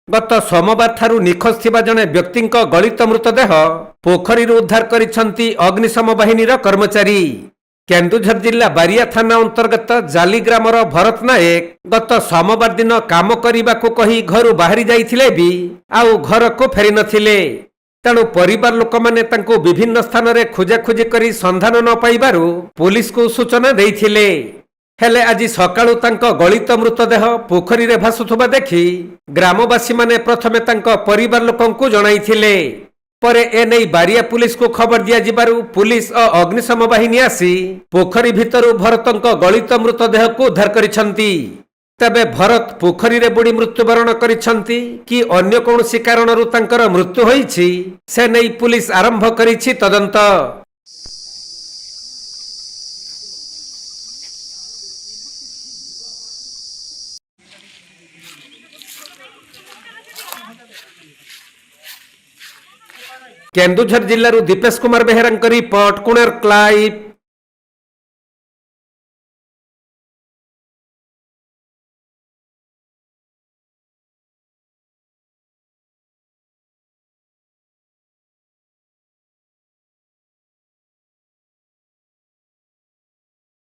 गत सोमवार ठारू निखोज थिबा जणे व्यक्तिंक गलित मृतदेह पोखरी उद्धार करिसंती अग्निशम बाहिनीर कर्मचारी। केन्दुझर जिला बारिया थाना अंतर्गत जाली ग्रामर भरत नायक गत सोमवार दिन काम करने कही घर बाहरी जाइथिले भी आउ घर को फेरी नथिले। तेणु परिवार लोक माने तांको विभिन्न स्थान रे खोजाखोजी करी संधान न पाइबारु पुलिस को सूचना देइथिले। हेले आज सकाळु तांको गलित मृतदेह पोखरी रे भासुथबा देखि ग्रामवासी माने प्रथमे तांको परिवार लोकंकु जणाइथिले। परे एनै बारिया पुलिस को खबर दिया जिबारु पुलिस और अग्निशम बाहिनी आसी पोखरी भितरु भरतंको गलित मृतदेह को उद्धार करिसंती। तबे भरत पोखरी रे बुडी मृत्युवरण करिसंती कि अन्य कोनोसी कारणरु तांकर मृत्यु होईछि से नै पुलिस आरंभ करिछि तदंत। केन्दुझर जिल्लारू दीपेश कुमार बेहेरांक रिपोर्ट, कोणार्क लाइव।